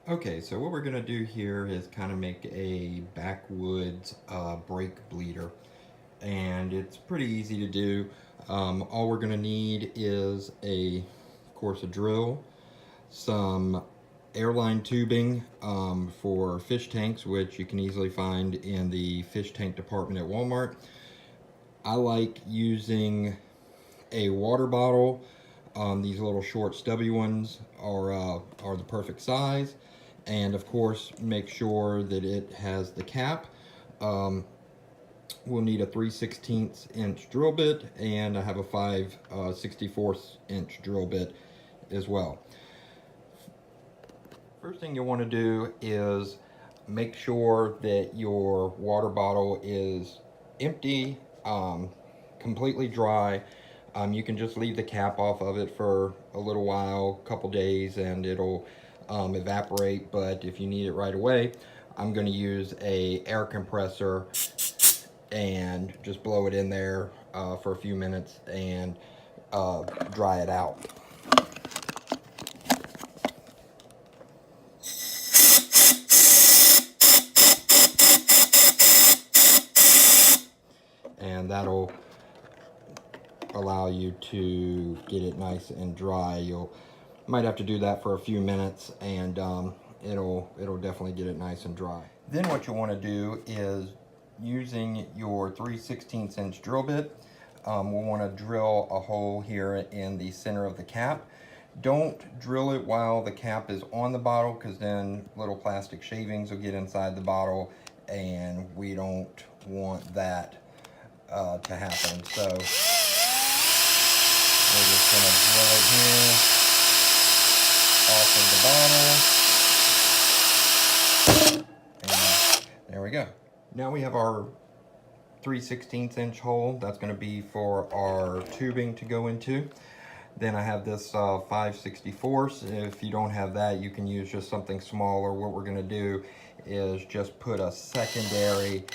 Okay, so what we're gonna do here is kind of make a backwoods brake bleeder, and it's pretty easy to do. All we're gonna need is of course, a drill, some airline tubing for fish tanks, which you can easily find in the fish tank department at Walmart. I like using a water bottle. These little short stubby ones are the perfect size, and of course make sure that it has the cap. Um, we'll need a 3/16 inch drill bit, and I have a 5/64 inch drill bit as well. First thing you want to do is make sure that your water bottle is empty, completely dry. You can just leave the cap off of it for a little while, a couple days, and it'll evaporate. But if you need it right away, I'm going to use a air compressor and just blow it in there for a few minutes and dry it out. And that'll allow you to get it nice and dry. You might have to do that for a few minutes, and it'll definitely get it nice and dry. Then what you want to do is, using your 3/16 inch drill bit, we'll want to drill a hole here in the center of the cap. Don't drill it while the cap is on the bottle, because then little plastic shavings will get inside the bottle, and we don't want that to happen. So we're just going to drill it here off of the bottle. And there we go. Now we have our 3/16 inch hole. That's going to be for our tubing to go into. Then I have this 5/64. If you don't have that, you can use just something smaller. What we're going to do is just put a secondary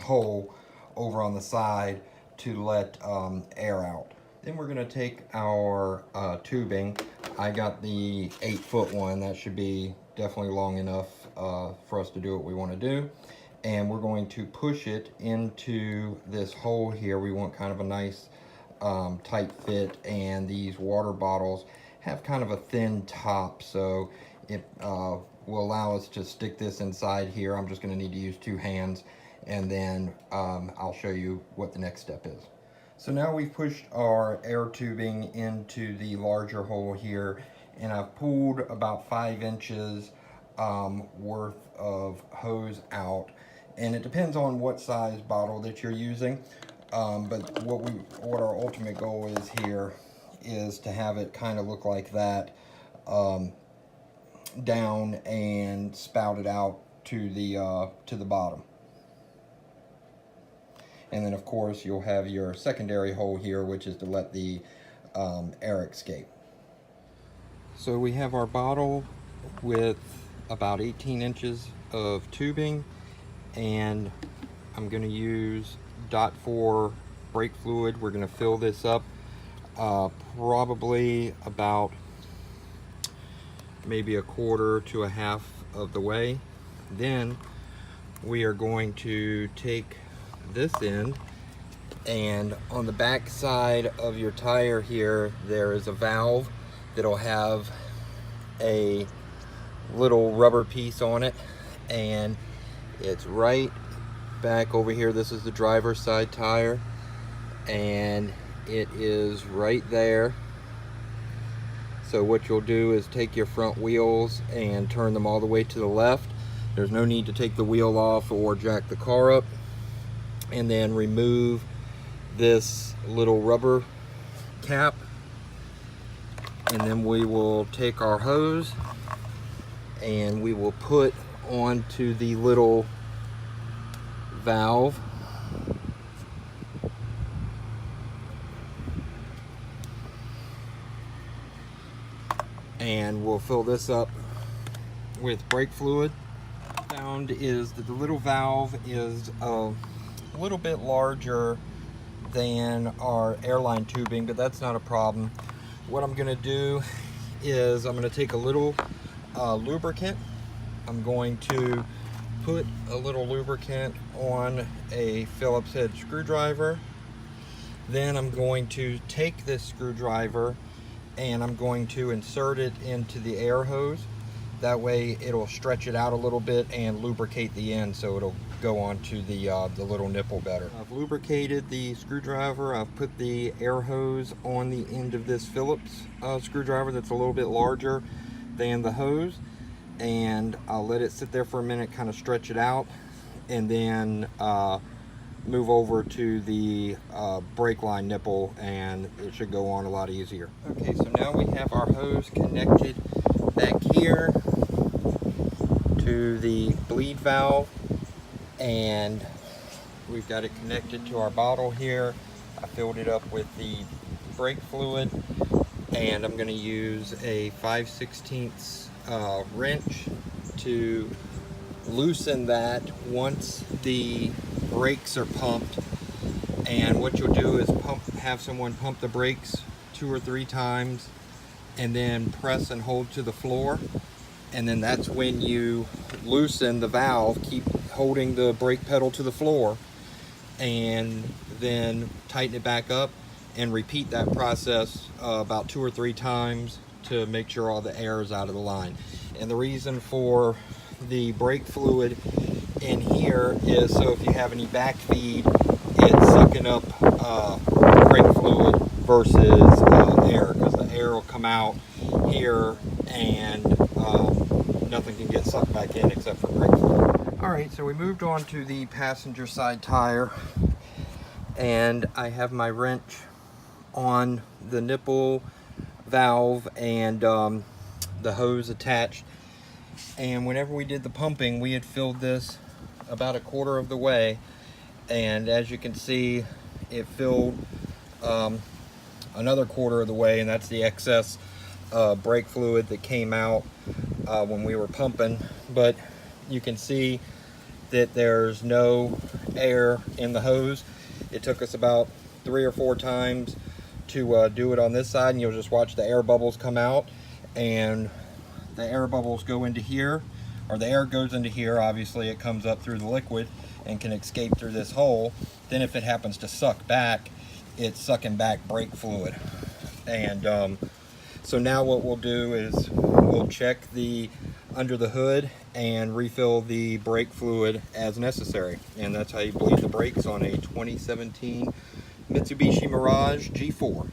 hole over on the side to let air out. Then we're going to take our tubing. I got the 8-foot one. That should be definitely long enough for us to do what we want to do. And we're going to push it into this hole here. We want kind of a nice tight fit, and these water bottles have kind of a thin top, so it will allow us to stick this inside here. I'm just going to need to use 2 hands, and then I'll show you what the next step is. So now we've pushed our air tubing into the larger hole here, and I've pulled about 5 inches worth of hose out, and it depends on what size bottle that you're using. But what our ultimate goal is here is to have it kind of look like that, down and spouted out to the bottom. And then of course you'll have your secondary hole here, which is to let the air escape. So we have our bottle with about 18 inches of tubing, and I'm going to use .4 brake fluid. We're going to fill this up probably about maybe a quarter to a half of the way. Then we are going to take this end, and on the back side of your tire here there is a valve that'll have a little rubber piece on it, and it's right back over here. This is the driver's side tire, and it is right there. So what you'll do is take your front wheels and turn them all the way to the left. There's no need to take the wheel off or jack the car up. And then remove this little rubber cap, and then we will take our hose and we will put onto the little valve, and we'll fill this up with brake fluid. What I found is that the little valve is a little bit larger than our airline tubing, but that's not a problem. What I'm going to do is I'm going to take a little lubricant. I'm going to put a little lubricant on a Phillips head screwdriver. Then I'm going to take this screwdriver and I'm going to insert it into the air hose. That way it'll stretch it out a little bit and lubricate the end so it'll go onto the little nipple better. I've lubricated the screwdriver. I've put the air hose on the end of this Phillips screwdriver that's a little bit larger than the hose, and I'll let it sit there for a minute, kind of stretch it out, and then move over to the brake line nipple, and it should go on a lot easier. Okay, so now we have our hose connected back here to the bleed valve, and we've got it connected to our bottle here. I filled it up with the brake fluid, and I'm going to use a 5/16 wrench to loosen that once the brakes are pumped. And what you'll do is have someone pump the brakes 2 or 3 times and then press and hold to the floor, and then that's when you loosen the valve. Keep holding the brake pedal to the floor and then tighten it back up, and repeat that process about 2 or 3 times to make sure all the air is out of the line. And the reason for the brake fluid in here is so if you have any back feed, it's sucking up brake fluid versus air, because the air will come out here and nothing can get sucked back in except for brake fluid. Alright, so we moved on to the passenger side tire, and I have my wrench on the nipple valve and the hose attached. And whenever we did the pumping, we had filled this about 1/4 of the way, and as you can see, it filled another 1/4 of the way, and that's the excess brake fluid that came out when we were pumping. But you can see that there's no air in the hose. It took us about 3 or 4 times to do it on this side, and you'll just watch the air bubbles come out, and the air bubbles go into here, or the air goes into here. Obviously it comes up through the liquid and can escape through this hole. Then if it happens to suck back, it's sucking back brake fluid. And so now what we'll do is we'll check the under the hood and refill the brake fluid as necessary. And that's how you bleed the brakes on a 2017 Mitsubishi Mirage G4.